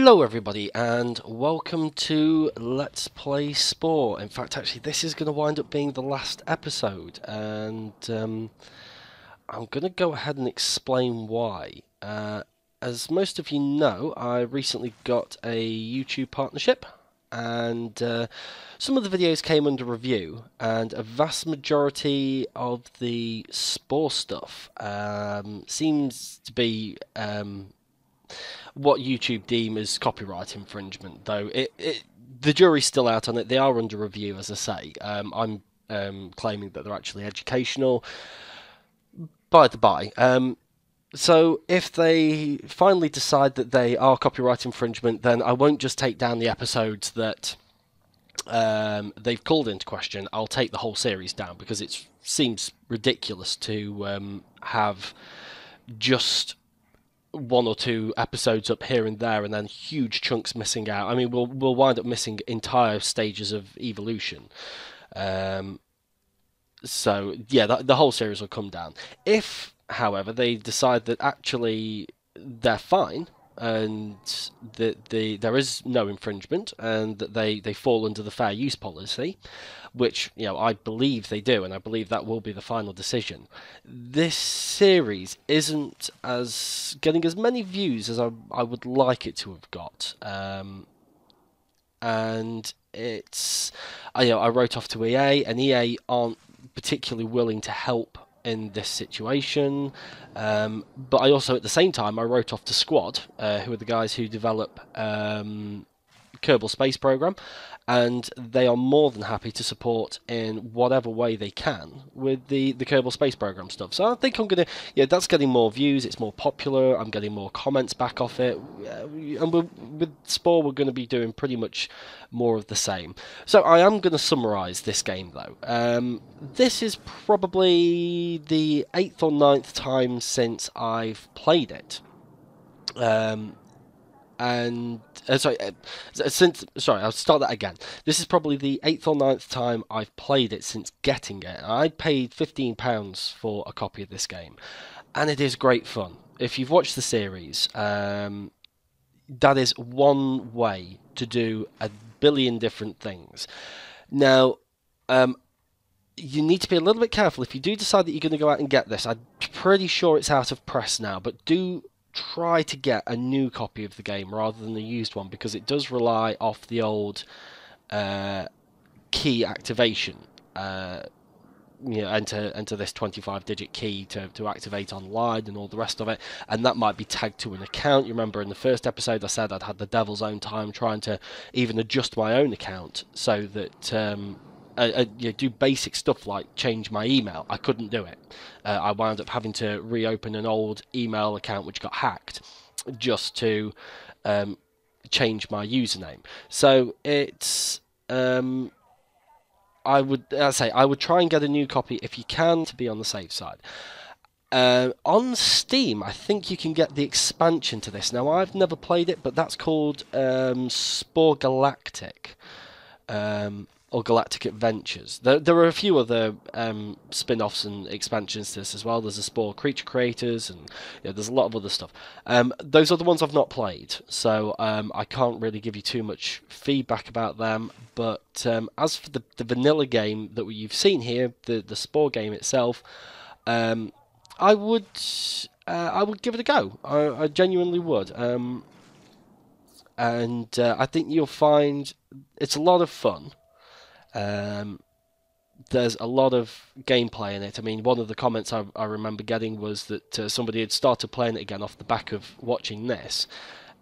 Hello everybody and welcome to Let's Play Spore. In fact, actually this is going to wind up being the last episode, and I'm going to go ahead and explain why. As most of you know, I recently got a YouTube partnership, and some of the videos came under review, and a vast majority of the Spore stuff seems to be what YouTube deem as copyright infringement, though the jury's still out on it. They are under review, as I say. I'm claiming that they're actually educational. By the by, so if they finally decide that they are copyright infringement, then I won't just take down the episodes that they've called into question. I'll take the whole series down, because it seems ridiculous to have just one or two episodes up here and there, and then huge chunks missing out. I mean, we'll wind up missing entire stages of evolution. So yeah, the whole series will come down. If, however, they decide that actually they're fine and that there is no infringement and that they fall under the fair use policy, which I believe they do, and I believe that will be the final decision. This series isn't as getting as many views as I would like it to have got, and it's I wrote off to EA, and EA aren't particularly willing to help in this situation, but I also, at the same time, I wrote off to Squad, who are the guys who develop Kerbal Space Program, and they are more than happy to support in whatever way they can with the Kerbal Space Program stuff. So I think I'm gonna, that's getting more views, it's more popular, I'm getting more comments back off it, and with Spore we're going to be doing pretty much more of the same. So I am going to summarise this game though. This is probably the 8th or 9th time since I've played it. I'll start that again. This is probably the 8th or 9th time I've played it since getting it. I paid £15 for a copy of this game, and it is great fun. If you've watched the series, that is one way to do a billion different things. Now, you need to be a little bit careful if you do decide that you're going to go out and get this. I'm pretty sure it's out of press now, but do try to get a new copy of the game rather than a used one, because it does rely off the old key activation. Enter this 25-digit key to activate online and all the rest of it, and that might be tagged to an account. You remember in the first episode I said I'd had the devil's own time trying to even adjust my own account so that do basic stuff like change my email. I couldn't do it. I wound up having to reopen an old email account which got hacked just to change my username. So it's I would try and get a new copy if you can, to be on the safe side. On Steam, I think you can get the expansion to this. Now, I've never played it, but that's called Spore Galactic. Or Galactic Adventures. There are a few other spin-offs and expansions to this as well. There's a Spore Creature Creators, and there's a lot of other stuff. Those are the ones I've not played, so I can't really give you too much feedback about them. But as for the vanilla game that you've seen here, the Spore game itself, I would give it a go. I genuinely would. And I think you'll find it's a lot of fun. There's a lot of gameplay in it. I mean, one of the comments I remember getting was that somebody had started playing it again off the back of watching this,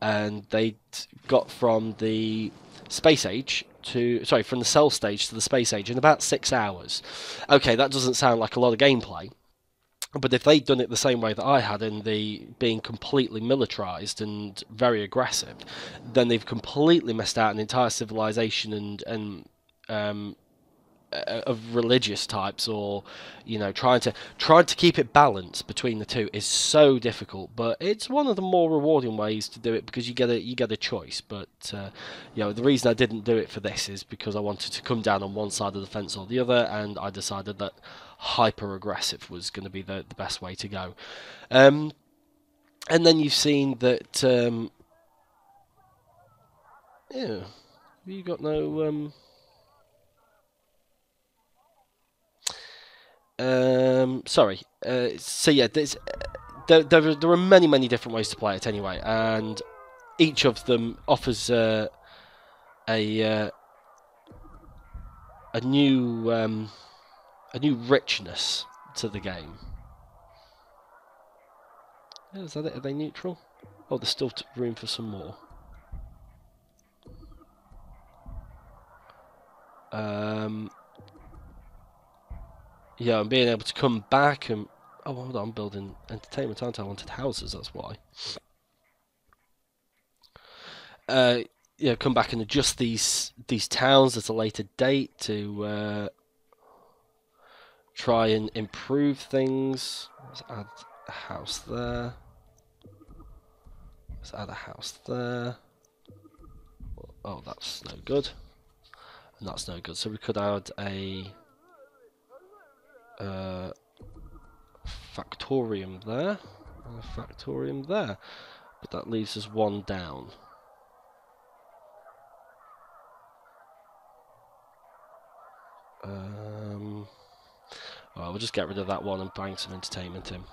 and they got from the from the cell stage to the space age in about 6 hours. Okay, that doesn't sound like a lot of gameplay, but if they'd done it the same way that I had, in the being completely militarized and very aggressive, then they've completely missed out an entire civilization and of religious types, or trying to keep it balanced between the two is so difficult. But it's one of the more rewarding ways to do it, because you get a choice. But the reason I didn't do it for this is because I wanted to come down on one side of the fence or the other, and I decided that hyper aggressive was going to be the best way to go. And then you've seen that Yeah. You got no sorry. So yeah, there are many different ways to play it anyway, and each of them offers a a new richness to the game. Yeah, is that it? Are they neutral? Oh, there's still room for some more. Yeah, and being able to come back and... Oh, hold on, I'm building entertainment, aren't I? I wanted houses, that's why. Yeah, come back and adjust these towns at a later date to try and improve things. Let's add a house there. Let's add a house there. Oh, that's no good. And that's no good. So we could add a factorium there. And a factorium there. But that leaves us one down. Well, we'll just get rid of that one and bang some entertainment in.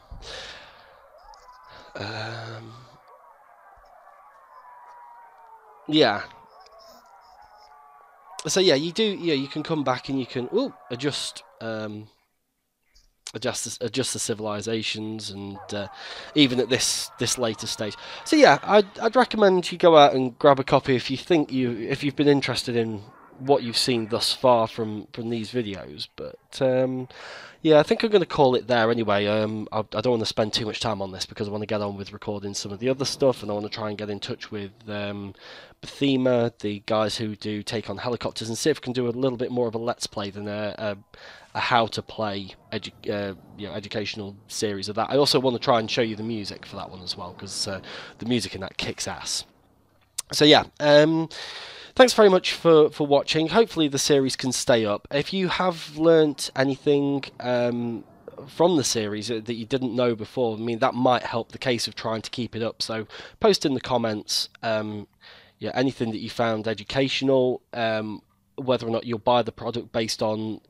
Yeah. So yeah, you do. Yeah, you can come back and you can adjust adjust the civilizations, and even at this later stage. So yeah, I'd recommend you go out and grab a copy if you've been interested in what you've seen thus far from these videos. But yeah, I think I'm going to call it there anyway. I don't want to spend too much time on this because I want to get on with recording some of the other stuff, and I want to try and get in touch with Bethema, the guys who do Take on Helicopters, and see if we can do a little bit more of a let's play than a how to play educational series of that. I also want to try and show you the music for that one as well, because the music in that kicks ass. So yeah, thanks very much for watching. Hopefully the series can stay up. If you have learnt anything from the series that you didn't know before, I mean, that might help the case of trying to keep it up. So post in the comments anything that you found educational, whether or not you'll buy the product based on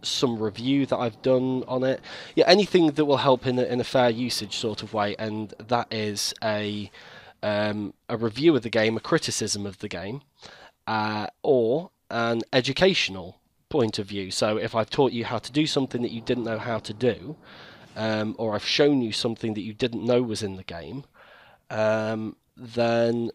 some review that I've done on it. Yeah, anything that will help in a fair usage sort of way, and that is a review of the game, a criticism of the game, or an educational point of view. So if I've taught you how to do something that you didn't know how to do, or I've shown you something that you didn't know was in the game, then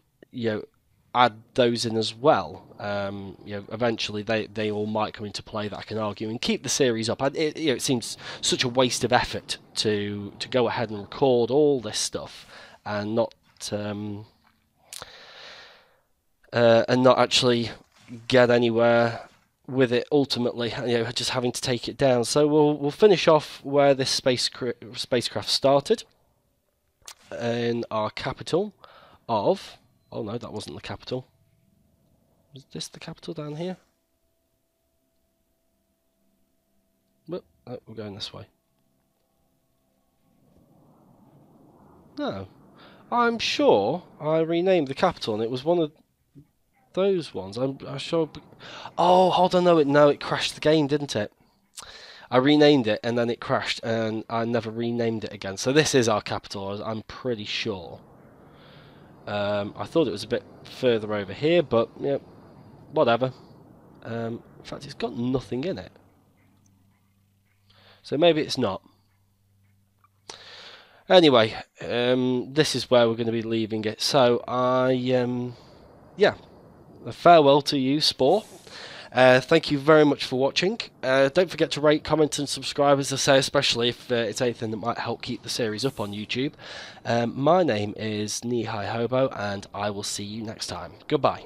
add those in as well. Eventually they all might come into play that I can argue and keep the series up. It seems such a waste of effort to go ahead and record all this stuff and not actually get anywhere with it ultimately, just having to take it down. So we'll finish off where this spacecraft started, in our capital of... Oh no, that wasn't the capital. Was this the capital down here? Well, oh, we're going this way. No. I'm sure I renamed the capital and it was one of those ones. I'm sure... Oh, hold on, no, it crashed the game, didn't it? I renamed it and then it crashed and I never renamed it again. So this is our capital, I'm pretty sure. I thought it was a bit further over here, but yeah, whatever. In fact, it's got nothing in it. So maybe it's not. Anyway, this is where we're going to be leaving it. So yeah, a farewell to you, Spore. Thank you very much for watching. Don't forget to rate, comment and subscribe, as I say, especially if it's anything that might help keep the series up on YouTube. My name is Knee High Hobo and I will see you next time. Goodbye.